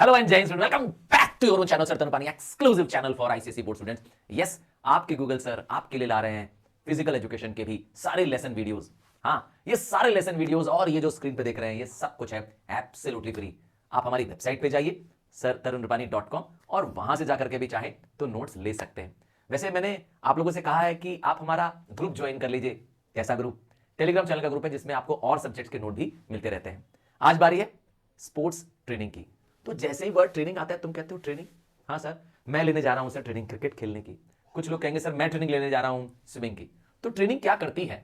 Hello and Jai Hind, welcome back to your channel sir तनुपानी, exclusive channel for I C S E board students. Yes, आपके Google sir आपके लिए ला रहे हैं फिजिकल एजुकेशन के भी सारे लेसन वीडियोस। हाँ, ये सारे लेसन वीडियोस और ये जो स्क्रीन पे देख रहे हैं ये सब कुछ है एब्सोल्युटली फ्री। आप हमारी वेबसाइट पे जाइए sirtarunrupani.com और वहां से जाकर के भी चाहे तो नोट्स ले सकते हैं। वैसे मैंने आप लोगों से कहा है कि आप हमारा ग्रुप ज्वाइन कर लीजिए। कैसा ग्रुप? टेलीग्राम चैनल का ग्रुप है जिसमें आपको और सब्जेक्ट्स के नोट भी मिलते रहते हैं। आज बारी है स्पोर्ट्स ट्रेनिंग की। तो जैसे ही वर्ड ट्रेनिंग आता है तुम कहते हो ट्रेनिंग? हाँ सर, मैं लेने जा रहा हूं सर ट्रेनिंग क्रिकेट खेलने की। कुछ लोग कहेंगे सर मैं ट्रेनिंग लेने जा रहा हूं स्विमिंग की। तो ट्रेनिंग क्या करती है?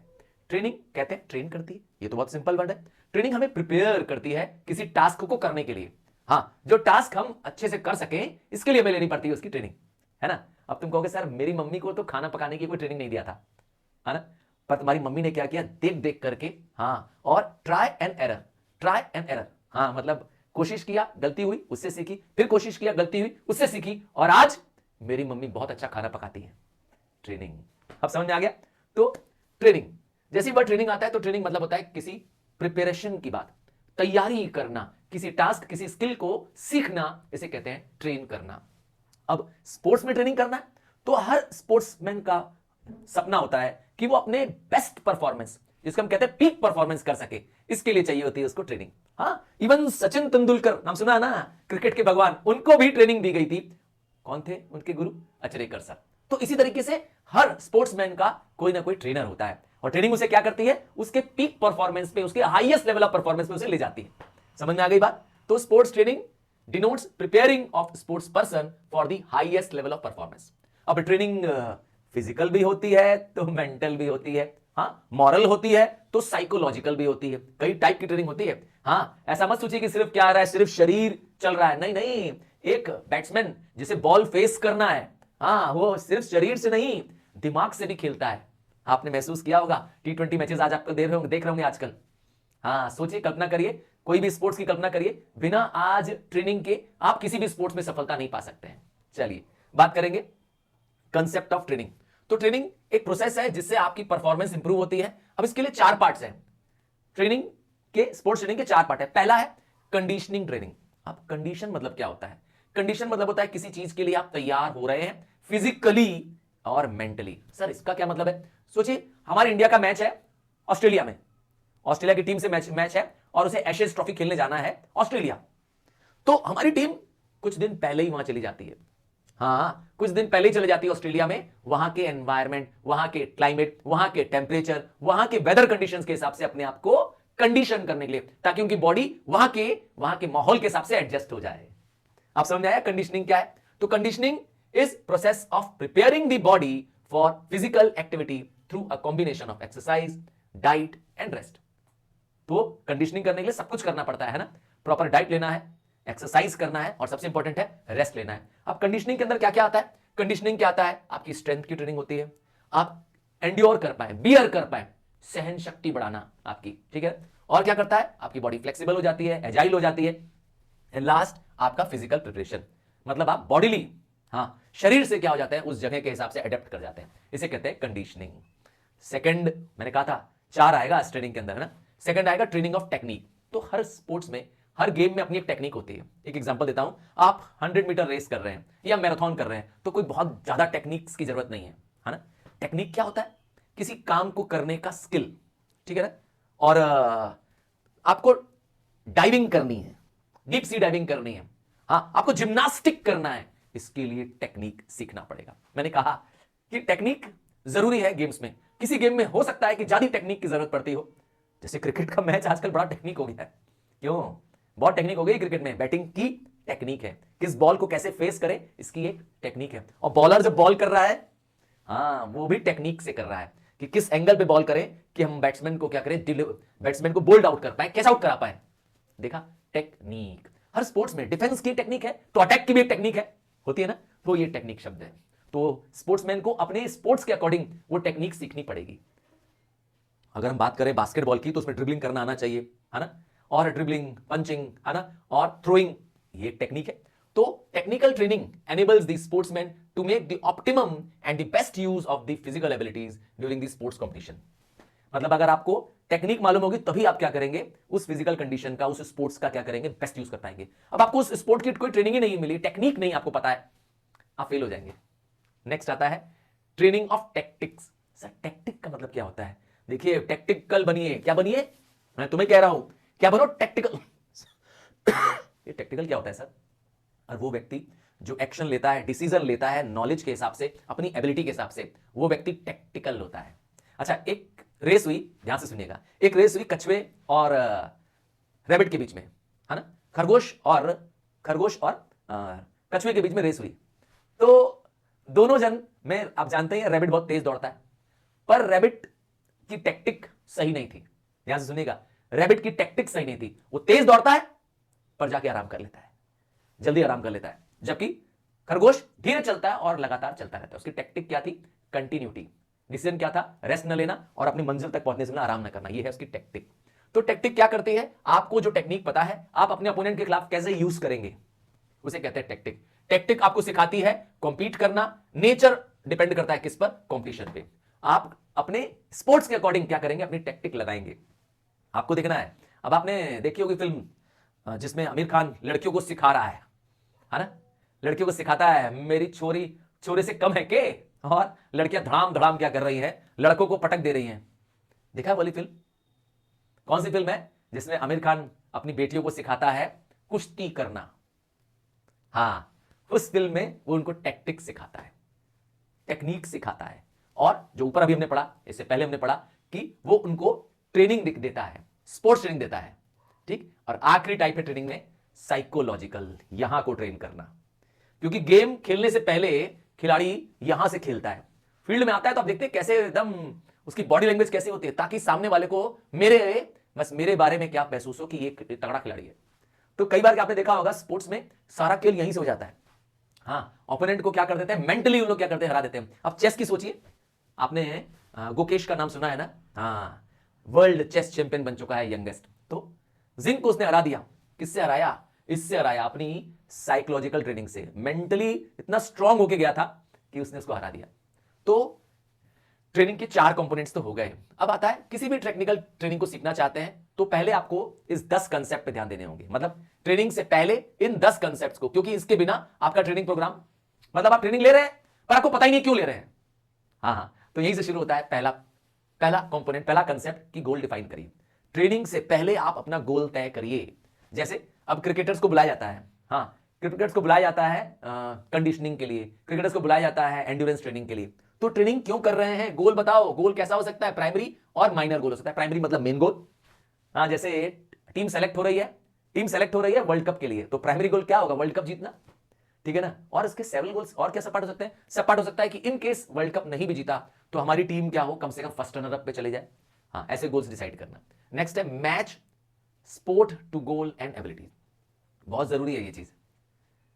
ट्रेनिंग कहते हैं ट्रेन करती है, ये तो बहुत सिंपल वर्ड है। ट्रेनिंग हमें प्रिपेयर करती है किसी टास्क को करने के लिए। हाँ, जो टास्क हम अच्छे से कर सकें इसके लिए हमें लेनी पड़ती है उसकी ट्रेनिंग, है ना। अब तुम कहोगे सर मेरी मम्मी को तो खाना पकाने की कोई ट्रेनिंग नहीं दिया था, है ना। पर तुम्हारी मम्मी ने क्या किया? देख देख करके, हाँ, और try and error, try and error. हाँ, मतलब कोशिश किया, गलती हुई, उससे सीखी, फिर कोशिश किया, गलती हुई, उससे सीखी, और आज मेरी मम्मी बहुत अच्छा खाना पकाती है। ट्रेनिंग। अब समझ में आ गया? तो ट्रेनिंग, जैसी बार ट्रेनिंग आता है तो ट्रेनिंग मतलब होता है किसी प्रिपरेशन की बात, तैयारी करना, किसी टास्क, किसी स्किल को सीखना, इसे कहते हैं ट्रेन करना। अब स्पोर्ट्स में ट्रेनिंग करना है तो हर स्पोर्ट्समैन का सपना होता है कि वो अपने बेस्ट परफॉर्मेंस, जिसको हम कहते हैं पीक परफॉर्मेंस कर सके, इसके लिए चाहिए होती है उसको ट्रेनिंग। हाँ, इवन सचिन तेंदुलकर, नाम सुना है ना, क्रिकेट के भगवान, उनको भी ट्रेनिंग दी गई थी। कौन थे उनके गुरु? अचरेकर सर। तो इसी तरीके से हर स्पोर्ट्समैन का कोई ना कोई ट्रेनर होता है और ट्रेनिंग उसे क्या करती है? उसके पीक परफॉर्मेंस पे, उसके हाईएस्ट लेवल ऑफ परफॉर्मेंस पे उसे ले जाती है। समझ में आ गई बात? तो sports training denotes preparing of sports person for the highest level of performance। अब ट्रेनिंग फिजिकल भी होती है तो मेंटल भी होती है, हाँ, मॉरल होती है तो साइकोलॉजिकल भी होती है। कई टाइप की ट्रेनिंग होती है। हाँ, ऐसा मत सोचिए कि सिर्फ क्या आ रहा है, सिर्फ शरीर चल रहा है। नहीं नहीं, एक बैट्समैन जिसे बॉल फेस करना है, हाँ, वो सिर्फ शरीर से नहीं दिमाग से भी खेलता है। आपने महसूस किया होगा, T20 मैचेस आज आपको देख रहे होंगे आजकल। हाँ, सोचिए, कल्पना करिए, कोई भी स्पोर्ट्स की कल्पना करिए, बिना आज ट्रेनिंग के आप किसी भी स्पोर्ट्स में सफलता नहीं पा सकते हैं। चलिए बात करेंगे कंसेप्ट ऑफ ट्रेनिंग। तो ट्रेनिंग एक प्रोसेस है जिससे आपकी परफॉर्मेंस इंप्रूव होती है। अब इसके लिए 4 पार्ट्स हैं। ट्रेनिंग के, स्पोर्ट्स ट्रेनिंग के 4 पार्ट है। पहला है कंडीशनिंग ट्रेनिंग। अब कंडीशन मतलब क्या होता है? कंडीशन मतलब होता है किसी चीज के लिए आप तैयार हो रहे हैं फिजिकली और मेंटली। सर इसका क्या मतलब है? सोचिए, हमारे इंडिया का मैच है ऑस्ट्रेलिया में, ऑस्ट्रेलिया की टीम से मैच है और उसे एशेज ट्रॉफी खेलने जाना है ऑस्ट्रेलिया। तो हमारी टीम कुछ दिन पहले ही वहां चली जाती है। हाँ, कुछ दिन पहले ही चली जाती है ऑस्ट्रेलिया में, वहां के एनवायरमेंट, वहां के क्लाइमेट, वहां के टेम्परेचर, वहां के वेदर कंडीशंस के हिसाब से अपने आप को कंडीशन करने के लिए, ताकि उनकी बॉडी वहां के माहौल के हिसाब से एडजस्ट हो जाए। आप समझ आया कंडीशनिंग क्या है? तो conditioning is process of preparing the body for physical activity through a combination of exercise, diet and rest. तो कंडीशनिंग करने के लिए सब कुछ करना पड़ता है ना। प्रॉपर डाइट लेना है, एक्सरसाइज करना है और सबसे इंपॉर्टेंट है रेस्ट लेना है। अब कंडीशनिंग के अंदर क्या क्या आता है? कंडीशनिंग क्या आता है? आपकी स्ट्रेंथ की ट्रेनिंग होती है, आप एंड्योर कर पाए, बियर कर पाए, सहन शक्ति बढ़ाना आपकी, ठीक है। और क्या करता है? आपकी बॉडी फ्लेक्सिबल हो जाती है, एजाइल हो जाती है। एंड लास्ट आपका फिजिकल प्रिपरेशन, मतलब आप बॉडीली, हाँ, शरीर से क्या हो जाते हैं उस जगह के हिसाब से अडेप्ट कर जाते हैं। इसे कहते हैं कंडीशनिंग। सेकंड, मैंने कहा था 4 आएगा इस ट्रेनिंग के अंदर, है ना। सेकंड आएगा ट्रेनिंग ऑफ टेक्निक। तो हर स्पोर्ट्स में, हर गेम में अपनी एक टेक्निक होती है। एक एग्जांपल देता हूं, आप 100 मीटर रेस कर रहे हैं या मैराथन कर रहे हैं तो कोई बहुत ज्यादा टेक्निक्स की जरूरत नहीं है ना। टेक्निक क्या होता है? किसी काम को करने का स्किल, ठीक है ना। और आपको डाइविंग करनी है, डीप सी डाइविंग करनी है, हाँ, आपको जिम्नास्टिक करना है, इसके लिए टेक्निक सीखना पड़ेगा। मैंने कहा कि टेक्निक जरूरी है गेम्स में। किसी गेम में हो सकता है कि ज्यादा टेक्निक की जरूरत पड़ती हो, जैसे क्रिकेट का मैच आजकल बड़ा टेक्निक हो गया है। क्यों? बहुत टेक्निक हो गई क्रिकेट में। बैटिंग की टेक्निक है, किस बॉल को कैसे फेस करें इसकी एक टेक्निक है। और बॉलर जब बॉल कर रहा है, हाँ, वो भी टेक्निक से कर रहा है कि किस एंगल पे बॉल करें कि हम बैट्समैन को क्या करें, बैट्समैन को बोल्ड आउट कर पाए, कैसे आउट करा पाए। देखा, टेक्निक। हर स्पोर्ट्स में डिफेंस की टेक्निक है तो अटैक की भी एक टेक्निक है, होती है ना। तो ये टेक्निक शब्द है। तो स्पोर्ट्समैन को अपने स्पोर्ट्स के अकॉर्डिंग वो टेक्निक सीखनी पड़ेगी। अगर हम बात करें बास्केटबॉल की तो उसमें ड्रिबलिंग करना आना चाहिए, है ना। और ड्रिबलिंग, पंचिंग, है ना, और थ्रोइंग, ये टेक्निक है। तो technical training enables the sportsman to make the optimum and the best use of the physical abilities during the sports competition। मतलब अगर आपको टेक्निक मालूम होगी तभी आप क्या करेंगे, उस फिजिकल कंडीशन का, उस स्पोर्ट्स का क्या करेंगे, बेस्ट यूज कर पाएंगे। अब आपको उस स्पोर्ट की कोई ट्रेनिंग ही नहीं मिली, टेक्निक नहीं आपको पता है, आप फेल हो जाएंगे। नेक्स्ट आता है training of tactics. Sir tactic का मतलब क्या होता है? देखिए टेक्टिकल बनिए, क्या बनिए, मैं तुम्हें कह रहा हूं क्या बनो, टेक्टिकल। ये टेक्टिकल क्या होता है सर? और वो व्यक्ति जो एक्शन लेता है, डिसीजन लेता है नॉलेज के हिसाब से, अपनी एबिलिटी के हिसाब से, वो व्यक्ति टेक्टिकल होता है। अच्छा, एक रेस हुई, ध्यान से सुनिएगा, एक रेस हुई कछुए और रैबिट के बीच में, है ना, खरगोश और कछुए के बीच में रेस हुई। तो दोनों जन में आप जानते हैं रैबिट बहुत तेज दौड़ता है, पर रैबिट की टैक्टिक सही नहीं थी। ध्यान से सुनिएगा, रैबिट की टैक्टिक सही नहीं थी, वो तेज दौड़ता है पर जाके आराम कर लेता है, जल्दी आराम कर लेता है, जबकि खरगोश धीरे चलता है और लगातार चलता रहता है। उसकी टैक्टिक क्या थी? कंटिन्यूटी। डिसीजन क्या था? रेस्ट न लेना और अपनी मंजिल तक पहुंचने से आराम न करना, ये है उसकी टैक्टिक। तो टैक्टिक क्या करती है? आपको जो टेक्निक पता है, आप अपने अपोनेंट के खिलाफ कैसे यूज करेंगे, उसे कहते हैं टैक्टिक। टैक्टिक आपको सिखाती है कॉम्पीट करना। नेचर डिपेंड करता है किस पर? कॉम्पिटिशन पे। आप अपने स्पोर्ट्स के अकॉर्डिंग क्या करेंगे? अपनी टैक्टिक लगाएंगे। आपको देखना है, अब आपने देखी होगी फिल्म जिसमें आमिर खान लड़कियों को सिखा रहा है ना, लड़कियों को सिखाता है मेरी छोरी छोरे से कम है के, और लड़कियां धड़ाम धड़ाम क्या कर रही हैं, लड़कों को पटक दे रही हैं। देखा वाली फिल्म? कौन सी फिल्म है जिसमें आमिर खान अपनी बेटियों को सिखाता है कुश्ती करना? हाँ, उस फिल्म में वो उनको टैक्टिक सिखाता है, टेक्निक सिखाता है। और जो ऊपर अभी हमने पढ़ा, इससे पहले हमने पढ़ा कि वो उनको ट्रेनिंग देता है, स्पोर्ट्स ट्रेनिंग देता है, ठीक। और आखिरी टाइप है ट्रेनिंग में साइकोलॉजिकल, यहां को ट्रेन करना, क्योंकि गेम खेलने से पहले खिलाड़ी यहां से खेलता है, फील्ड में आता है तो आप देखते हैं कैसे एकदम उसकी बॉडी लैंग्वेज कैसे होती है, ताकि सामने वाले को मेरे बारे में क्या महसूस हो कि ये तगड़ा खिलाड़ी है। तो कई बार आपने देखा होगा स्पोर्ट्स में सारा खेल यहीं से हो जाता है। हाँ, ओपोनेंट को क्या कर देते हैं, मेंटली उन लोग क्या करते हैं, हरा देते हैं। अब चेस की सोचिए, आपने गुकेश का नाम सुना है ना? हाँ, वर्ल्ड चेस चैंपियन बन चुका है, यंगेस्ट। तो जिंग को उसने हरा दिया, किससे हराया? इससे हराया, अपनी साइकोलॉजिकल ट्रेनिंग से। मेंटली इतना स्ट्रांग होके गया था कि उसने उसको हरा दिया। तो ट्रेनिंग के 4 कंपोनेंट्स तो हो गए। अब आता है, किसी भी टेक्निकल ट्रेनिंग को सीखना चाहते हैं तो पहले आपको इस 10 कंसेप्ट पे ध्यान देने होंगे। मतलब ट्रेनिंग से पहले इन 10 कंसेप्ट्स को, क्योंकि इसके बिना आपका ट्रेनिंग प्रोग्राम, मतलब आप ट्रेनिंग ले रहे हैं पर आपको पता ही नहीं क्यों ले रहे हैं। हाँ, तो यहीं से शुरू होता है पहला कंपोनेंट, पहला कंसेप्ट की गोल डिफाइन करिए। ट्रेनिंग से पहले आप अपना गोल तय करिए। जैसे अब क्रिकेटर्स को बुलाया जाता है, हाँ, क्रिकेटर्स को बुलाया जाता है कंडीशनिंग के लिए, क्रिकेटर्स को बुलाया जाता है एंड्योरेंस ट्रेनिंग के लिए। तो ट्रेनिंग क्यों कर रहे हैं, गोल बताओ। गोल कैसा हो सकता है? प्राइमरी और माइनर गोल हो सकता है। प्राइमरी मतलब मेन गोल, हाँ, जैसे टीम सेलेक्ट हो रही है वर्ल्ड कप के लिए, तो प्राइमरी गोल क्या होगा? वर्ल्ड कप जीतना, ठीक है ना। और इसके सेवरल गोल्स और क्या सब पार्ट हो सकते हैं? सब पार्ट हो सकता है कि इन केस वर्ल्ड कप नहीं भी जीता तो हमारी टीम क्या हो, कम से कम फर्स्ट रनर अप पे चले जाए। हाँ, ऐसे गोल्स डिसाइड करना। नेक्स्ट है match sport to goal and abilities. बहुत जरूरी है ये चीज।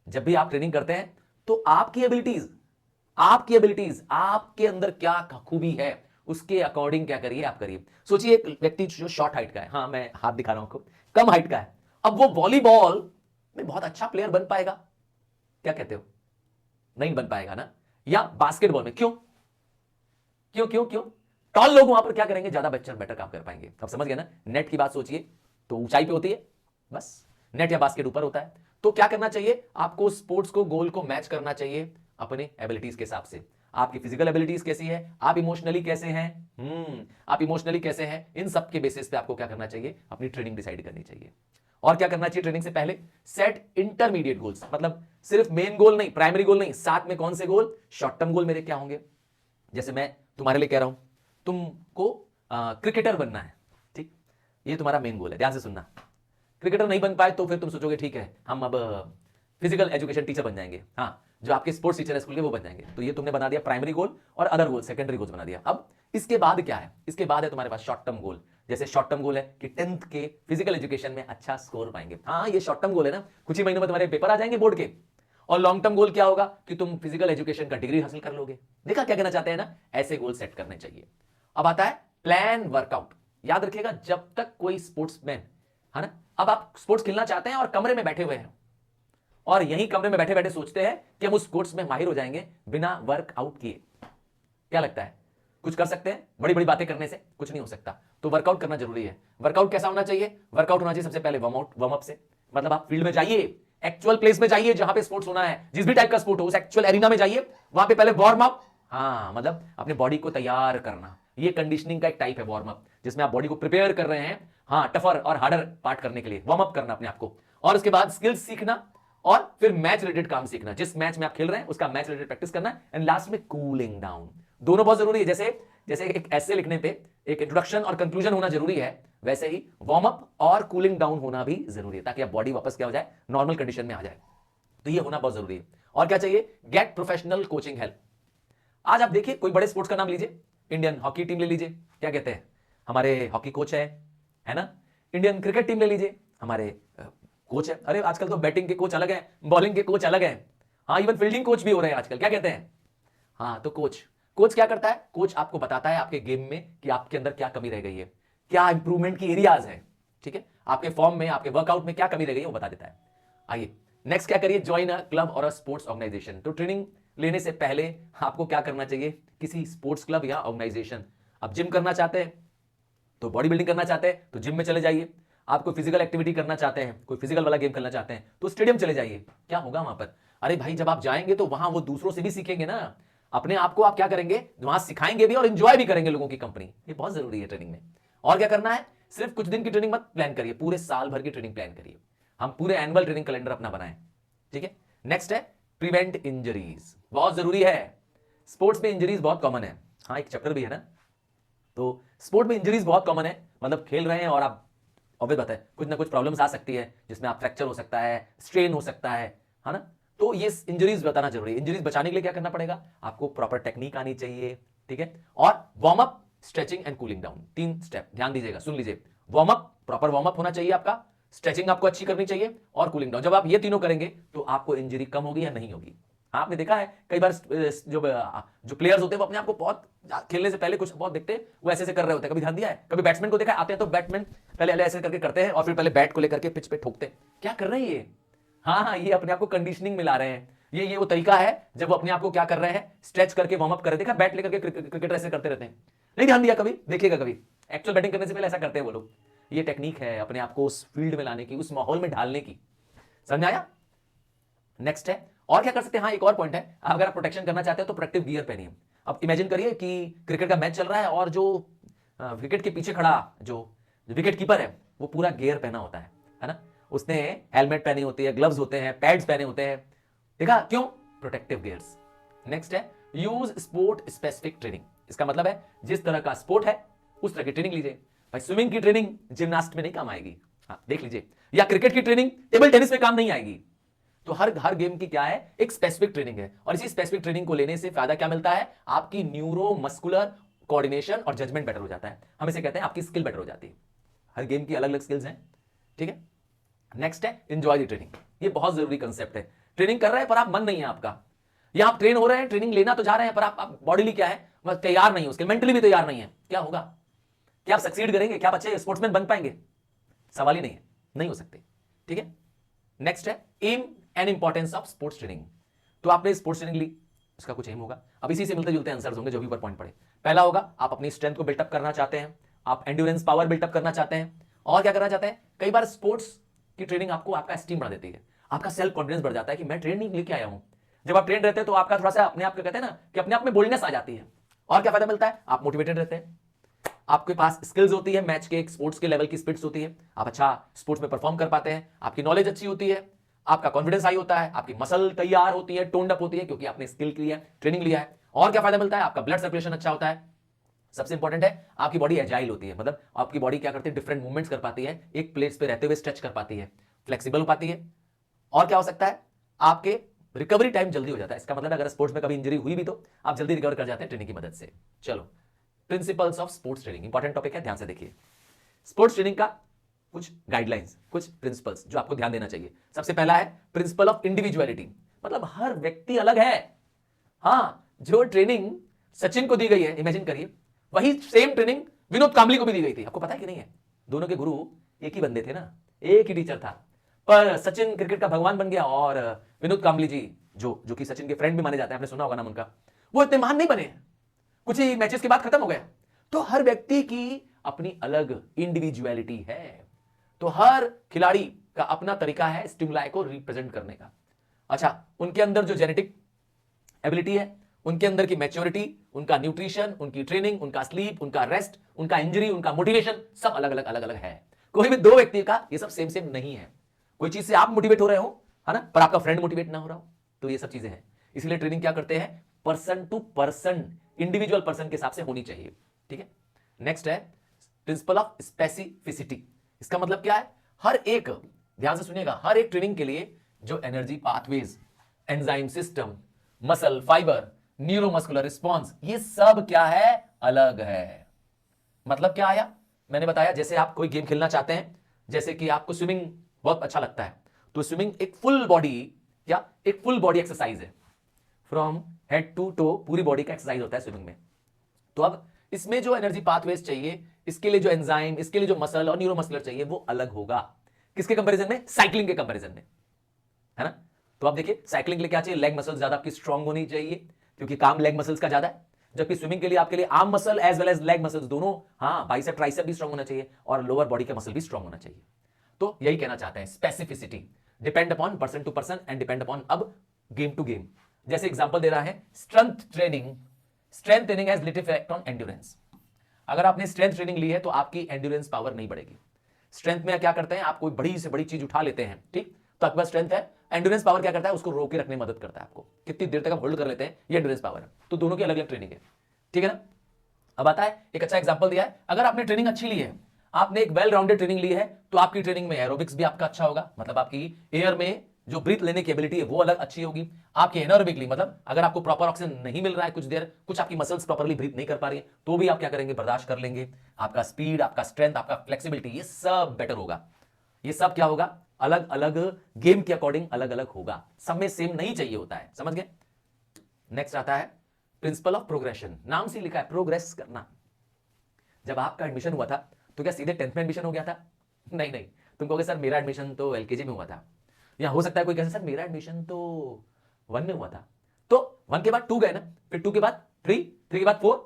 जब भी आप ट्रेनिंग करते हैं तो आपकी एबिलिटीज, आपके अंदर क्या खूबी है, उसके अकॉर्डिंग क्या करिए, आप करिए। सोचिए एक व्यक्ति जो शॉर्ट हाइट का है, हाँ मैं हाथ दिखा रहा हूं आपको, कम हाइट का है, अब वो वॉलीबॉल में बहुत अच्छा प्लेयर बन पाएगा? क्या कहते हो? नहीं बन पाएगा ना। या बास्केटबॉल में क्यों? टॉल लोग वहां पर क्या करेंगे, ज्यादा बेटर काम कर पाएंगे। अब समझ गए ना। नेट की बात सोचिए तो ऊंचाई पे होती है, बस नेट या बास्केट ऊपर होता है। तो क्या करना चाहिए आपको? स्पोर्ट्स को, गोल को मैच करना चाहिए अपने एबिलिटीज के हिसाब से। आपकी फिजिकल एबिलिटीज कैसी है, आप इमोशनली कैसे हैं, इन सब के बेसिस पे आपको क्या करना चाहिए, अपनी ट्रेनिंग डिसाइड करनी चाहिए। और क्या करना चाहिए ट्रेनिंग से पहले? सेट इंटरमीडिएट गोल्स, मतलब सिर्फ मेन गोल नहीं, प्राइमरी गोल नहीं, साथ में कौन से गोल, शॉर्ट टर्म गोल मेरे क्या होंगे। जैसे मैं तुम्हारे लिए कह रहा हूं, तुमको क्रिकेटर बनना है, ठीक, ये तुम्हारा मेन गोल है। ध्यान से सुनना। क्रिकेटर नहीं बन पाए तो फिर तुम सोचोगे ठीक है हम अब फिजिकल एजुकेशन टीचर बन जाएंगे, हाँ, जो आपके स्पोर्ट्स टीचर है स्कूल के वो बन जाएंगे। तो ये तुमने बना दिया प्राइमरी गोल, और अदर गोल सेकेंडरी गोल्स बना दिया। अब इसके बाद क्या है? इसके बाद है तुम्हारे पास शॉर्ट टर्म गोल। जैसे शॉर्ट टर्म गोल है कि 10th के फिजिकल एजुकेशन में अच्छा स्कोर पाएंगे, हाँ, ये शॉर्ट टर्म गोल है ना, कुछ ही महीनों में तुम्हारे पेपर आ जाएंगे बोर्ड के। और लॉन्ग टर्म गोल क्या होगा कि तुम फिजिकल एजुकेशन का डिग्री हासिल कर लोगे। देखा क्या कहना चाहते हैं ना, ऐसे गोल सेट करने चाहिए। अब आता है प्लान वर्कआउट। याद रखिएगा, जब तक कोई स्पोर्ट्समैन है ना, अब आप स्पोर्ट्स खेलना चाहते हैं और कमरे में बैठे हुए हैं, और यही कमरे में बैठे बैठे सोचते हैं कि हम उस स्पोर्ट्स में माहिर हो जाएंगे बिना वर्कआउट किए। क्या लगता है कुछ कर सकते हैं, बड़ी बड़ी बातें करने से कुछ नहीं हो सकता। तो वर्कआउट करना जरूरी है। वर्कआउट कैसा होना चाहिए? वर्कआउट होना चाहिए सबसे पहले वार्म अप से, मतलब आप फील्ड में जाइए, एक्चुअल प्लेस में जाइए जहां पे स्पोर्ट्स होना है, जिस भी टाइप का स्पोर्ट हो उस एक्चुअल एरिना में जाइए, वहां पे पहले वार्म अप। हाँ, मतलब अपने बॉडी को तैयार करना, ये कंडीशनिंग का एक टाइप है वार्म अप, जिसमें आप बॉडी को प्रिपेयर कर रहे हैं, हाँ, टफर और हार्डर पार्ट करने के लिए वार्म अप करना अपने आप को। और उसके बाद स्किल्स सीखना, और फिर मैच रिलेटेड काम सीखना, जिस मैच में आप खेल रहे हैं उसका मैच रिलेटेड प्रैक्टिस करना, एंड लास्ट में कूलिंग डाउन। दोनों बहुत जरूरी है। जैसे जैसे एक ऐसे लिखने पे एक इंट्रोडक्शन और कंक्लूजन होना जरूरी है, वैसे ही वार्म अप और कूलिंग डाउन होना भी जरूरी है, ताकि आप बॉडी वापस क्या हो जाए, नॉर्मल कंडीशन में आ जाए। तो ये होना बहुत जरूरी है। और क्या चाहिए? Get professional coaching help. आज आप देखिए, कोई बड़े स्पोर्ट्स का नाम लीजिए, इंडियन हॉकी टीम ले लीजिए, क्या कहते हैं, हमारे हॉकी कोच है ना। इंडियन क्रिकेट टीम ले लीजिए, हमारे कोच है। अरे आजकल तो बैटिंग के कोच अलग है, बॉलिंग के कोच अलग है, हाँ, इवन फील्डिंग कोच भी हो रहे हैं आजकल, क्या कहते हैं, हाँ। तो कोच क्या करता है? कोच आपको बताता है आपके गेम में कि आपके अंदर क्या कमी रह गई है, क्या इंप्रूवमेंट की एरियाज है, ठीक है, आपके फॉर्म में, आपके वर्कआउट में क्या कमी रह गई है वो बता देता है। आइए नेक्स्ट क्या करिए, ज्वाइन अ क्लब और अ स्पोर्ट्स ऑर्गेनाइजेशन। तो ट्रेनिंग लेने से पहले आपको क्या करना चाहिए? किसी स्पोर्ट्स क्लब या ऑर्गेनाइजेशन, आप जिम करना चाहते हैं तो बॉडी बिल्डिंग करना चाहते हैं तो जिम में चले जाइए, आप कोई फिजिकल एक्टिविटी करना चाहते हैं, कोई फिजिकल वाला गेम खेलना चाहते हैं तो स्टेडियम चले जाइए। क्या होगा वहां पर? अरे भाई, जब आप जाएंगे तो वहां वो दूसरों से भी सीखेंगे ना, अपने आप को आप क्या करेंगे, वहां सिखाएंगे भी और एंजॉय भी करेंगे लोगों की कंपनी। ये बहुत जरूरी है ट्रेनिंग में। और क्या करना है? सिर्फ कुछ दिन की ट्रेनिंग मत प्लान करिए, पूरे साल भर की ट्रेनिंग प्लान करिए। हम पूरे एनुअल ट्रेनिंग कैलेंडर अपना बनाएं, ठीक है। नेक्स्ट है प्रिवेंट इंजरीज, बहुत जरूरी है। स्पोर्ट्स में इंजरीज बहुत कॉमन है, हाँ, एक चैप्टर भी है ना। तो स्पोर्ट में इंजरीज बहुत कॉमन है, मतलब खेल रहे हैं और आप ऑब्वियस बात है कुछ ना कुछ प्रॉब्लम्स आ सकती है, जिसमें आप फ्रैक्चर हो सकता है, स्ट्रेन हो सकता है ना। तो ये इंजरीज बताना जरूरी है। इंजरीज बचाने के लिए क्या करना पड़ेगा? आपको प्रॉपर टेक्निक आनी चाहिए, ठीक है। और warm up, stretching and cooling down, 3 step ध्यान दीजिएगा, सुन लीजिए। Warm up, proper warm up होना चाहिए आपका, स्ट्रेचिंग आपको अच्छी करनी चाहिए, और कूलिंग डाउन। जब आप ये तीनों करेंगे तो आपको इंजरी कम होगी या नहीं होगी। आपने देखा है कई बार जो प्लेयर्स होते हैं वो अपने आप को बहुत खेलने से पहले कुछ बहुत देखते हैं, वो ऐसे कर रहे होते हैं, कभी ध्यान दिया है? कभी बैट्समैन को देखा है, आते हैं तो बैट्समैन पहले ऐसे करके करते हैं और फिर पहले बैट को लेकर के पिच पे ठोकते हैं। क्या कर रहे हैं ये? हाँ, ये अपने आप को कंडीशनिंग मिला रहे हैं। ये वो तरीका है जब वो अपने आप को क्या कर रहे हैं, स्ट्रेच करके वार्म अप कर रहे। देखा बैट लेकर के क्रिकेटर ऐसे करते रहते हैं, नहीं ध्यान दिया? कभी देखिएगा, कभी एक्चुअल बैटिंग करने से पहले ऐसा करते हैं वो लोग। ये टेक्निक है अपने आप को उस फील्ड में लाने की, उस माहौल में ढालने की। समझ आया? नेक्स्ट है और क्या कर सकते हैं, हाँ, एक और पॉइंट है, अगर आप प्रोटेक्शन करना चाहते हैं तो प्रोटेक्टिव गियर पहनिए। अब इमेजिन करिए कि क्रिकेट का मैच चल रहा है और जो विकेट के पीछे खड़ा जो विकेट कीपर है वो पूरा गियर पहना होता है ना। उसने हेलमेट पहनी होती है, ग्लव्स होते हैं, पैड्स पहने होते हैं, देखा? क्यों? Protective gears. नेक्स्ट है यूज स्पोर्ट स्पेसिफिक ट्रेनिंग। इसका मतलब है जिस तरह का स्पोर्ट है उस तरह की ट्रेनिंग लीजिए। भाई स्विमिंग की ट्रेनिंग जिम्नास्ट में नहीं काम आएगी, हाँ, देख लीजिए, या क्रिकेट की ट्रेनिंग टेबल टेनिस में काम नहीं आएगी। तो हर गेम की क्या है, एक स्पेसिफिक ट्रेनिंग है, और इसी स्पेसिफिक ट्रेनिंग को लेने से फायदा क्या मिलता है? आपकी न्यूरो मस्कुलर कोऑर्डिनेशन और जजमेंट बेटर हो जाता है। हम इसे कहते हैं आपकी स्किल बेटर हो जाती है। हर गेम की अलग अलग स्किल्स हैं, ठीक है। नेक्स्ट है एंजॉय द ट्रेनिंग। ये बहुत जरूरी कंसेप्ट है। ट्रेनिंग कर रहे हैं पर आप मन नहीं है आपका, या आप ट्रेन हो रहे हैं, ट्रेनिंग लेना तो जा रहे हैं पर आप बॉडीली क्या है, मतलब तैयार नहीं हो, उसके मेंटली भी तैयार नहीं है। क्या होगा? क्या आप सक्सीड करेंगे? क्या बच्चे स्पोर्ट्समैन बन पाएंगे? सवाल ही नहीं है, नहीं हो सकते, ठीक है। नेक्स्ट है aim and importance of sports training. तो आपने स्पोर्ट्स ट्रेनिंग ली, इसका कुछ एम होगा। अब इसी से मिलते जुलते आंसर्स होंगे जो भी ऊपर पॉइंट पड़े। पहला होगा आप अपनी स्ट्रेंथ को बिल्टअप करना चाहते हैं, आप एंड्योरेंस पावर बिल्टअप करना चाहते हैं, और क्या करना चाहते हैं, कई बार स्पोर्ट्स की ट्रेनिंग आपको आपका स्टीम बढ़ा देती है, आपका सेल्फ कॉन्फिडेंस बढ़ जाता है कि मैं ट्रेनिंग लेके आया हूं। जब आप ट्रेन रहते हैं तो आपका थोड़ा सा अपने आप को कहते हैं ना कि अपने आप में बोल्डनेस आ जाती है। और क्या फायदा मिलता है? आप मोटिवेटेड रहते हैं, आपके पास स्किल्स होती है, मैच के स्पोर्ट्स के लेवल की स्पिरिट्स होती है, आप अच्छा स्पोर्ट्स में परफॉर्म कर पाते हैं, आपकी नॉलेज अच्छी होती है, आपका कॉन्फिडेंस हाई होता है, आपकी मसल तैयार होती है, टोन्ड अप होती है, क्योंकि आपने स्किल लिया है, ट्रेनिंग लिया है। और क्या फायदा मिलता है? आपका ब्लड सर्कुलेशन अच्छा होता है। सबसे इंपॉर्टेंट है आपकी बॉडी एजाइल होती है, मतलब आपकी बॉडी क्या करती है, डिफरेंट मूवमेंट्स कर पाती है, एक प्लेस पे रहते हुए स्ट्रेच कर पाती है, फ्लेक्सिबल हो पाती है। और क्या हो सकता है, आपके रिकवरी टाइम जल्दी हो जाता है। इसका मतलब अगर स्पोर्ट्स में कभी इंजरी हुई भी तो आप जल्दी रिकवर कर जाते हैं ट्रेनिंग की मदद से। चलो, principles of sports training important topic है, ध्यान से देखिए। स्पोर्ट्स ट्रेनिंग का कुछ गाइडलाइंस, कुछ प्रिंसिपल्स जो आपको ध्यान देना चाहिए। सबसे पहला है प्रिंसिपल ऑफ इंडिविजुअलिटी, मतलब हर व्यक्ति अलग है। हाँ, जो ट्रेनिंग सचिन को दी गई है, इमेजिन करिए, वही सेम ट्रेनिंग विनोद कांबली को भी दी गई थी। आपको पता है कि नहीं है? दोनों के गुरु एक ही बंदे थे ना, एक ही टीचर था, पर सचिन क्रिकेट का भगवान बन गया और विनोद कांबली जी जो कि सचिन के फ्रेंड भी माने जाते हैं, आपने सुना होगा नाम उनका, वो इतने महान नहीं बने। कुछ ही मैचेस के बाद खत्म हो गया। तो हर व्यक्ति की अपनी अलग इंडिविजुअलिटी है, तो हर खिलाड़ी का अपना तरीका है स्टिमुलाई को रिप्रेजेंट करने का। अच्छा, उनके अंदर जो जेनेटिक एबिलिटी है, उनके अंदर की मैच्योरिटी, उनका न्यूट्रिशन, उनकी ट्रेनिंग, उनका स्लीप, उनका रेस्ट, उनका इंजरी, उनका मोटिवेशन, सब अलग अलग है। कोई भी दो व्यक्ति का ये सब सेम सेम नहीं है। कोई चीज से आप मोटिवेट हो रहे हो, है ना, पर आपका फ्रेंड मोटिवेट ना हो रहा हो, तो ये सब चीजें हैं। इसलिए ट्रेनिंग क्या करते हैं, person to person, individual person के हिसाब से होनी चाहिए। ठीक है। नेक्स्ट है प्रिंसिपल ऑफ स्पेसिफिसिटी। इसका मतलब क्या है, हर एक, ध्यान से सुनिएगा, हर एक ट्रेनिंग के लिए जो energy pathways, enzyme system, muscle fibre, neuromuscular response, ये सब क्या है, अलग है। मतलब क्या आया, मैंने बताया जैसे आप कोई गेम खेलना चाहते हैं, जैसे कि आपको स्विमिंग बहुत अच्छा लगता है, तो स्विमिंग एक फुल बॉडी या एक फुल बॉडी एक्सरसाइज है, फ्रॉम हेड टू टो पूरी बॉडी का एक्सरसाइज होता है स्विमिंग में। तो अब इसमें जो एनर्जी पाथवेज चाहिए, इसके लिए जो एंजाइम, इसके लिए जो मसल और न्यूरोमस्कुलर चाहिए, वो अलग होगा। किसके कंपैरिजन में, साइकिलिंग के कंपैरिजन में, है ना। तो आप देखिए साइकिलिंग के लिए क्या चाहिए, लेग मसल्स ज्यादा आपकी स्ट्रांग होनी चाहिए, क्योंकि काम लेग मसल्स का ज्यादा है। जबकि स्विमिंग के लिए आपके लिए arm muscle as well as leg muscles दोनों, हाँ, बाइसेप ट्राइसेप भी स्ट्रांग होना चाहिए और लोअर बॉडी के मसल भी स्ट्रांग होना चाहिए। तो यही कहना चाहते हैं, specificity depend upon person to person and depend upon अब गेम टू गेम। जैसे एग्जांपल दे रहा है, strength training has little effect on endurance. अगर आपने स्ट्रेंथ ट्रेनिंग ली है तो आपकी एंड्योरेंस पावर नहीं बढ़ेगी। स्ट्रेंथ में क्या करते हैं, आप कोई बड़ी से बड़ी चीज उठा लेते हैं, ठीक, तो आपके पास स्ट्रेंथ है। एंड्योरेंस पावर क्या करता है, उसको रोके रखने में मदद करता है, आपको कितनी देर तक आप होल्ड कर लेते हैं, ये एंड्योरेंस पावर है। तो दोनों की अलग अलग ट्रेनिंग है, ठीक है ना। अब आता है, एक अच्छा एग्जांपल दिया है, अगर आपने ट्रेनिंग अच्छी ली है, आपने एक वेल राउंडेड ट्रेनिंग ली है, तो आपकी ट्रेनिंग में एरोबिक्स भी आपका अच्छा होगा, मतलब आपकी एयर में जो ब्रीथ लेने की एबिलिटी है वो अलग अच्छी होगी। आपकी एनारोबिकली, मतलब अगर आपको प्रॉपर ऑक्सीजन नहीं मिल रहा है कुछ देर, कुछ आपकी मसल्स प्रॉपरली ब्रीथ नहीं कर पा रही है, तो भी आप क्या करेंगे, बर्दाश्त कर लेंगे। आपका स्पीड, आपका स्ट्रेंथ, आपका फ्लेक्सिबिलिटी, ये सब बेटर होगा। ये सब क्या होगा, अलग अलग गेम के अकॉर्डिंग अलग अलग होगा, सब में सेम नहीं चाहिए होता है, समझ गए। नेक्स्ट आता है प्रिंसिपल ऑफ प्रोग्रेशन। नाम से लिखा है प्रोग्रेस करना। जब आपका एडमिशन हुआ था तो क्या सीधे 10th में एडमिशन हो गया था? नहीं नहीं, तुम कहोगे सर मेरा एडमिशन तो एलकेजी में हुआ था, या हो सकता है कोई कहे सर मेरा एडमिशन तो 1 में हुआ था। तो 1 के बाद 2 गए ना, फिर 2 के बाद 3, 3 के बाद 4,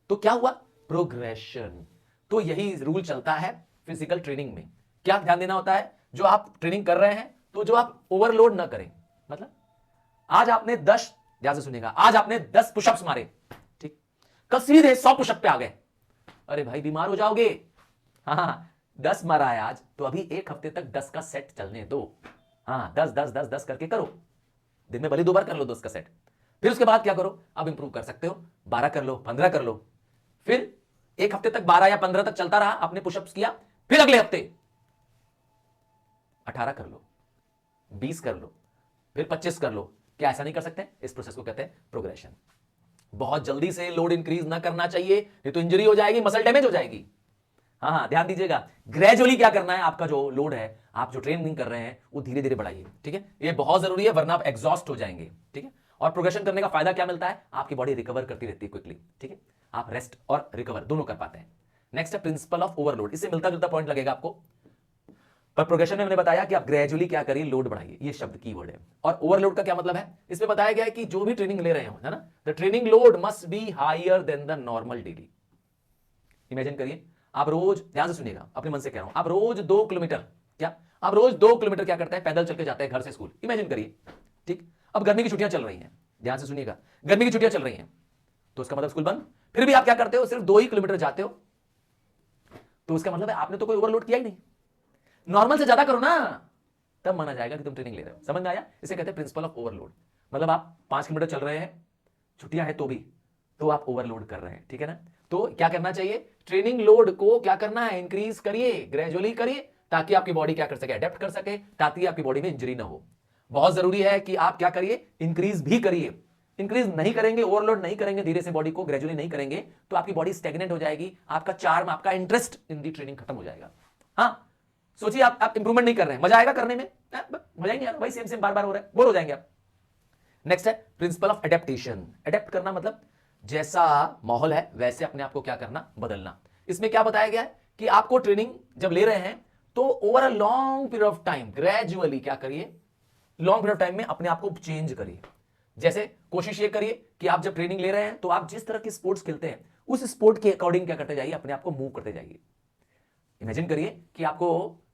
तो क्या हुआ, प्रोग्रेशन। तो यही रूल चलता है फिजिकल ट्रेनिंग में। क्या ध्यान देना होता है, जो आप ट्रेनिंग कर रहे हैं तो जो आप ओवरलोड ना करें। मतलब आज आपने 10, ध्यान से सुनिएगा, आज आपने 10 पुशअप्स मारे, ठीक, कल सीधे 100 पुशअप पे आ गए, अरे भाई बीमार हो जाओगे। हाँ, 10 मारा है आज, तो अभी 1 हफ्ते तक 10 का सेट चलने दो। हाँ, 10 10 10 10 करके करो, दिन में भले 2 बार कर लो 10 का सेट। फिर उसके बाद क्या करो, अब इंप्रूव कर सकते हो, 12 कर लो, 15 कर लो। फिर 1 हफ्ते तक 12 या 15 तक चलता रहा, आपने पुशअप्स किया, फिर अगले हफ्ते 18 कर लो, 20 कर लो, फिर 25 कर लो। क्या ऐसा नहीं कर सकते? इस प्रोसेस को कहते हैं प्रोग्रेशन। बहुत जल्दी से लोड इंक्रीज ना करना चाहिए, नहीं तो इंजरी हो जाएगी, मसल डैमेज हो जाएगी। हाँ, ध्यान दीजिएगा, ग्रेजुअली क्या करना है, आपका जो लोड है, आप जो ट्रेनिंग कर रहे हैं, वो धीरे धीरे बढ़ाइए, ठीक है। ये बहुत जरूरी है, वरना आप एग्जॉस्ट हो जाएंगे, ठीक है। और प्रोग्रेशन करने का फायदा क्या मिलता है, आपकी बॉडी रिकवर करती रहती है क्विकली, ठीक है। आप रेस्ट और रिकवर दोनों कर पाते हैं। नेक्स्ट है प्रिंसिपल ऑफ ओवरलोड। इससे मिलता जुलता पॉइंट लगेगा आपको, पर प्रोग्रेशन में मैंने बताया कि आप ग्रेजुअली क्या करिए, लोड बढ़ाइए, ये शब्द कीवर्ड है। और ओवरलोड का क्या मतलब है, इसमें बताया गया है कि जो भी ट्रेनिंग ले रहे हो, है ना, the training load must be higher than the normal daily. Imagine करिए, आप रोज, ध्यान से सुनिएगा, अपने मन से कह रहा हूं, आप रोज 2 किलोमीटर, क्या आप रोज 2 किलोमीटर क्या करते हैं, पैदल चल के जाते हैं घर से स्कूल, इमेजिन करिए, ठीक। अब गर्मी की छुट्टियां चल रही हैं, ध्यान से सुनिएगा, गर्मी की छुट्टियां चल रही हैं, तो उसका मतलब स्कूल बंद, फिर भी आप क्या करते हो, सिर्फ 2 ही किलोमीटर जाते हो, तो उसका मतलब है आपने तो कोई ओवरलोड किया ही नहीं। नॉर्मल से ज्यादा करो ना, तब माना जाएगा कि तुम ट्रेनिंग ले रहे हो। समझ में आया? इसे कहते हैं प्रिंसिपल ऑफ ओवरलोड। मतलब आप 5 किलोमीटर चल रहे हैं, छुट्टियां हैं तो भी, तो आप ओवरलोड कर रहे हैं, ठीक है ना। तो क्या करना चाहिए, ट्रेनिंग लोड को क्या करना है, इंक्रीज करिए, ग्रेजुअली करिए, ताकि आपकी बॉडी क्या कर सके, अडेप्ट कर सके, ताकि आपकी बॉडी में इंजरी ना हो। बहुत जरूरी है कि आप क्या करिए, इंक्रीज भी करिए। इंक्रीज नहीं करेंगे, ओवरलोड नहीं करेंगे, धीरे से बॉडी को ग्रेजुअली नहीं करेंगे, तो आपकी बॉडी स्टेगनेंट हो जाएगी, आपका चार्म, आपका इंटरेस्ट इन दी ट्रेनिंग खत्म हो जाएगा। हाँ, सोचिए आप इंप्रूवमेंट नहीं कर रहे हैं, मजा आएगा करने में, मजा ही नहीं यार, भाई सेम सेम बार बार हो रहा है, बोर हो जाएंगे आप। नेक्स्ट है प्रिंसिपल ऑफ एडेप्टेशन। एडेप्ट करना मतलब जैसा माहौल है वैसे अपने आप को क्या करना, बदलना। इसमें क्या बताया गया है कि आपको ट्रेनिंग जब ले रहे हैं तो over a long period of time gradually क्या करिए, लॉन्ग पीरियड ऑफ टाइम में अपने आप को चेंज करिए। जैसे कोशिश ये करिए कि आप जब ट्रेनिंग ले रहे हैं तो आप जिस तरह की स्पोर्ट्स खेलते हैं उस स्पोर्ट के अकॉर्डिंग क्या करते जाइए, अपने आप को मूव करते जाइए। इमेजिन करिए कि आपको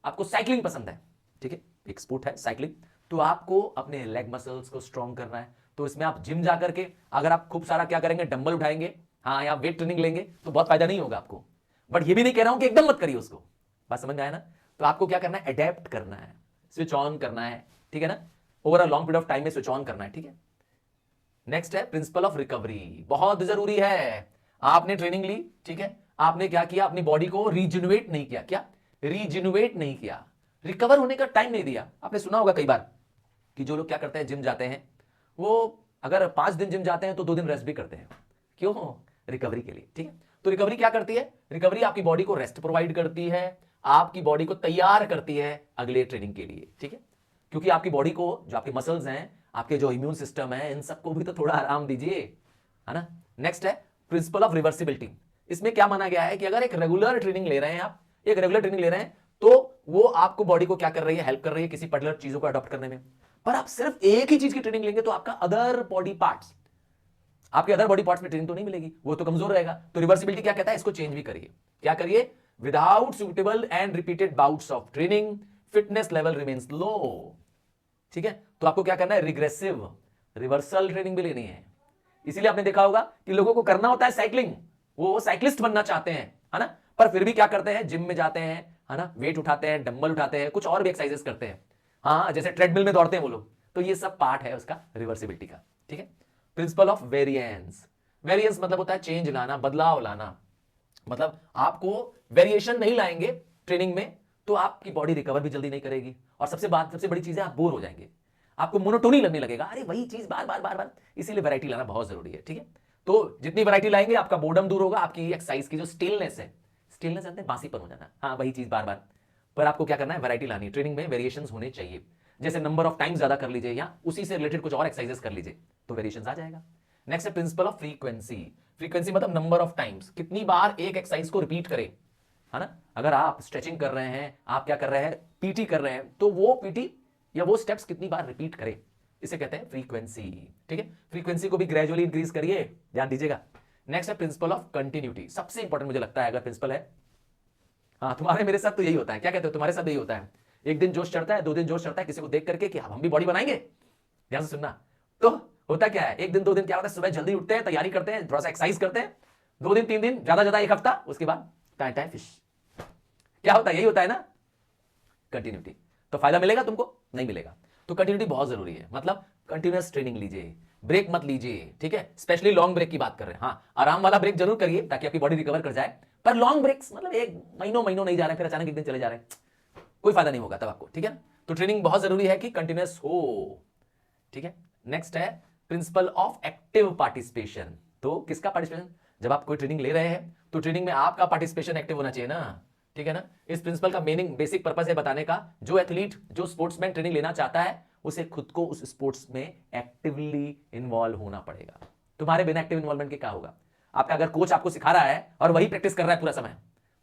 आपको साइकिलिंग पसंद है, ठीक है, एक स्पोर्ट है साइकिलिंग, तो आपको अपने लेग मसल्स को स्ट्रॉन्ग करना है, तो इसमें आप जिम जा करके अगर आप खूब सारा क्या करेंगे, डंबल उठाएंगे, हाँ, या वेट ट्रेनिंग लेंगे तो बहुत फायदा नहीं होगा आपको। बट ये भी नहीं कह रहा हूं कि एकदम मत करिए उसको, बात समझ में आया ना। तो आपको क्या करना है, अडेप्ट करना है, स्विच ऑन करना है, ठीक है ना, over a long period of time में स्विच ऑन करना है, ठीक है। नेक्स्ट है प्रिंसिपल ऑफ रिकवरी, बहुत जरूरी है। आपने ट्रेनिंग ली, ठीक है, आपने क्या किया, अपनी बॉडी को रीजनरेट नहीं किया, क्या रीजनरेट नहीं किया, रिकवर होने का टाइम नहीं दिया। आपने सुना होगा कई बार कि जो लोग क्या करते हैं, जिम जाते हैं, वो अगर 5 दिन जिम जाते हैं तो 2 दिन रेस्ट भी करते हैं, क्यों, रिकवरी के लिए, ठीक है। तो रिकवरी क्या करती है, रिकवरी आपकी बॉडी को रेस्ट प्रोवाइड करती है, आपकी बॉडी को तैयार करती है अगले ट्रेनिंग के लिए, ठीक है। क्योंकि आपकी बॉडी को, जो आपके मसल्स हैं, आपके जो इम्यून सिस्टम है, इन सबको भी तो थोड़ा आराम दीजिए, है ना। नेक्स्ट है प्रिंसिपल ऑफ रिवर्सिबिलिटी। इसमें क्या माना गया है कि अगर एक रेगुलर ट्रेनिंग ले रहे हैं, आप एक रेगुलर ट्रेनिंग ले रहे हैं, तो वो आपको बॉडी को क्या कर रही है, हेल्प कर रही है किसी पर्टिकुलर चीजों को अडॉप्ट करने में। पर आप सिर्फ एक ही चीज की ट्रेनिंग लेंगे तो आपका अदर बॉडी पार्ट्स, आपके अदर बॉडी पार्ट्स में ट्रेनिंग तो नहीं मिलेगी, वो तो कमजोर रहेगा। तो रिवर्सिबिलिटी क्या कहता है, इसको चेंज भी करिए, क्या करिए, without suitable and repeated bouts of training fitness level remains low, ठीक है। तो आपको क्या करना है, रिग्रेसिव रिवर्सल ट्रेनिंग भी लेनी है। इसीलिए आपने देखा होगा कि लोगों को करना होता है साइकिलिंग, वो साइक्लिस्ट बनना चाहते हैं, है ना, पर फिर भी क्या करते हैं, जिम में जाते हैं, है ना, वेट उठाते हैं, डंबल उठाते हैं, कुछ और भी एक्सरसाइजेस करते हैं, हाँ, जैसे ट्रेडमिल में दौड़ते हैं वो लोग। तो ये सब पार्ट है उसका रिवर्सिबिलिटी का, ठीक है। प्रिंसिपल ऑफ वेरिएंस, वेरिएंस मतलब होता है चेंज लाना, बदलाव लाना, मतलब आपको वेरिएशन नहीं लाएंगे ट्रेनिंग में तो आपकी बॉडी रिकवर भी जल्दी नहीं करेगी, और सबसे बड़ी चीज है, आप बोर हो जाएंगे, आपको मोनोटोनी लगने लगेगा, अरे वही चीज बार बार बार बार। इसीलिए वैरायटी लाना बहुत जरूरी है, ठीक है। तो जितनी वैरायटी लाएंगे आपका बोर्डम दूर होगा, आपकी एक्सरसाइज की जो स्टिलनेस है, स्टिलनेस जानते हैं, बासीपन हो जाना, हाँ, वही चीज बार बार। पर आपको क्या करना है, वैरायटी लानी, ट्रेनिंग में वेरिएशंस होने चाहिए, जैसे नंबर ऑफ टाइम ज्यादा कर लीजिए या उसी से रिलेटेड कुछ और एक्सरसाइजेस कर लीजिए तो वेरिएशंस आ जाएगा। नेक्स्ट है प्रिंसिपल ऑफ फ्रीक्वेंसी, फ्रीक्वेंसी मतलब नंबर ऑफ टाइम्स, कितनी बार एक एक्सरसाइज को रिपीट करें, है ना। अगर आप स्ट्रेचिंग कर रहे हैं, आप क्या कर रहे हैं, पीटी कर रहे हैं, तो वो पीटी या वो स्टेप्स कितनी बार रिपीट करें, इसे कहते हैं फ्रीक्वेंसी, ठीक है। फ्रीक्वेंसी को भी ग्रेजुअली इंक्रीज करिए, ध्यान दीजिएगा। नेक्स्ट है प्रिंसिपल ऑफ कंटिन्यूटी, सबसे इंपॉर्टेंट मुझे लगता है अगर प्रिंसिपल है, हाँ, तुम्हारे मेरे साथ तो यही होता है, क्या कहते हो, तुम्हारे साथ यही होता है, एक दिन जोश चढ़ता है, 2 दिन जोश चढ़ता है किसी को देख करके कि हम भी बॉडी बनाएंगे, ध्यान से सुनना। तो होता क्या है, एक दिन 2 दिन क्या होता है, सुबह जल्दी उठते हैं, तैयारी करते हैं, थोड़ा सा एक्सरसाइज करते हैं, 2 दिन 3 दिन, ज्यादा 1 हफ्ता, उसके बाद टाइम टाइम फिश। क्या होता है, यही होता है ना, कंटिन्यूटी। तो फायदा मिलेगा तुमको, नहीं मिलेगा। तो कंटिन्यूटी बहुत जरूरी है, मतलब कंटिन्यूअस ट्रेनिंग लीजिए, ब्रेक मत लीजिए, ठीक है। स्पेशली लॉन्ग ब्रेक की बात कर रहे हैं, हाँ, आराम वाला ब्रेक जरूर करिए ताकि आपकी बॉडी रिकवर कर जाए, पर लॉन्ग ब्रेक्स मतलब एक महीनों नहीं जा रहे, फिर अचानक एक दिन चले जा रहे हैं, कोई फायदा नहीं होगा तब आपको, ठीक है। तो ट्रेनिंग बहुत जरूरी है कि कंटिन्यूअस हो, ठीक है। नेक्स्ट है प्रिंसिपल ऑफ एक्टिव पार्टिसिपेशन, तो किसका पार्टिसिपेशन, जब आप कोई ट्रेनिंग ले रहे हैं तो ट्रेनिंग में आपका पार्टिसिपेशन एक्टिव होना चाहिए ना, ठीक है ना। इस प्रिंसिपल का मीनिंग, बेसिक पर्पस है बताने का, जो एथलीट, जो स्पोर्ट्समैन ट्रेनिंग लेना चाहता है उसे खुद को उस स्पोर्ट्स में एक्टिवली इन्वॉल्व होना पड़ेगा। तुम्हारे बिना एक्टिव इन्वॉल्वमेंट के क्या होगा, आपका अगर कोच आपको सिखा रहा है और वही प्रैक्टिस कर रहा है पूरा समय,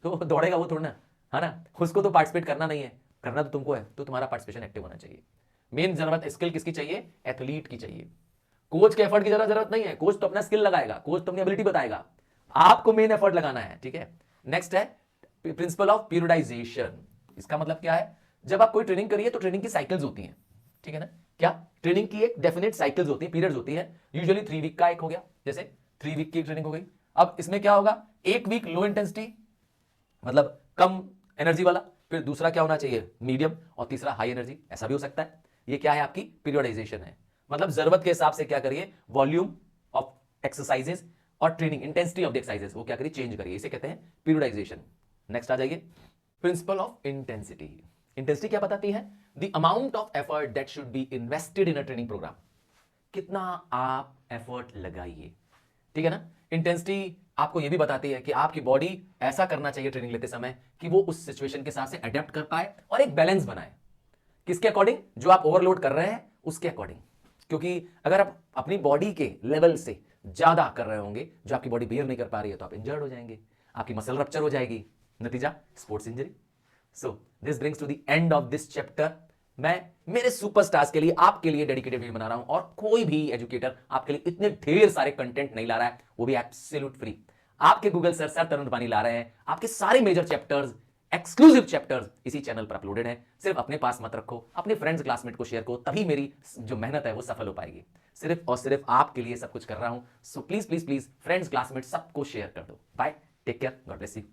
तो दौड़ेगा वो थोड़ा ना, है ना, उसको तो पार्टिसिपेट करना नहीं है, करना तो तुमको है, तो तुम्हारा पार्टिसिपेशन एक्टिव होना चाहिए। मेन जरूरत स्किल किसकी चाहिए, एथलीट की चाहिए, कोच के एफर्ट की जरूरत नहीं है, कोच तो अपना स्किल लगाएगा, कोच तो अपनी एबिलिटी बताएगा, आपको मेन एफर्ट लगाना है, ठीक है। नेक्स्ट है प्रिंसिपल ऑफ पीरियडाइजेशन, इसका मतलब क्या है, जब आप कोई ट्रेनिंग करिए तो ट्रेनिंग की साइकिल्स होती हैं, ठीक है ना, क्या ट्रेनिंग की एक डेफिनेट साइकिल्स होती है, पीरियड्स होती है, यूजुअली 3 वीक का एक हो गया, जैसे 3 वीक की ट्रेनिंग हो गई। अब इसमें क्या होगा, 1 वीक लो इंटेंसिटी मतलब कम एनर्जी वाला, फिर दूसरा क्या होना चाहिए, मीडियम, और तीसरा हाई एनर्जी, ऐसा भी हो सकता है। ये क्या है, आपकी पीरियडाइजेशन है, मतलब जरूरत के हिसाब से क्या करिए, वॉल्यूम ऑफ एक्सरसाइजेस और training intensity of the exercises वो क्या करिए, चेंज करिए, इसे कहते हैं पीरियडाइजेशन। नेक्स्ट आ जाइए प्रिंसिपल ऑफ इंटेंसिटी, इंटेंसिटी क्या बताती है, the amount of effort that should be invested in a training program, कितना आप एफर्ट लगाइए, ठीक है ना। इंटेंसिटी आपको यह भी बताती है कि आपकी बॉडी ऐसा करना चाहिए ट्रेनिंग लेते समय कि वो उस सिचुएशन के साथ से अडेप्ट कर पाए और एक बैलेंस बनाए, किसके अकॉर्डिंग, जो आप ओवरलोड कर रहे हैं उसके अकॉर्डिंग, क्योंकि अगर आप अपनी बॉडी के लेवल से ज्यादा कर रहे होंगे, जो आपकी बॉडी बियर नहीं कर पा रही है, तो आप इंजर्ड हो जाएंगे, आपकी मसल रप्चर हो जाएगी, नतीजा sports injury. So this brings to the end of this chapter मैं मेरे सुपरस्टार्स के लिए, आपके लिए डेडिकेटेड वीडियो बना रहा हूं, और कोई भी एजुकेटर आपके लिए इतने ढेर सारे कंटेंट नहीं ला रहा है, वो भी एब्सोल्यूट फ्री। आपके गूगल सर तरुण पानी ला रहे हैं। आपके सारे मेजर चैप्टर्स, एक्सक्लूसिव चैप्टर्स इसी चैनल पर अपलोडेड हैं। सिर्फ अपने पास मत रखो, अपने फ्रेंड्स क्लासमेट को शेयर करो, तभी मेरी जो मेहनत है वो सफल हो पाएगी। सिर्फ और सिर्फ आपके लिए सब कुछ कर रहा हूं। So please please please friends classmate सबको शेयर कर दो। Bye, take care, God bless you.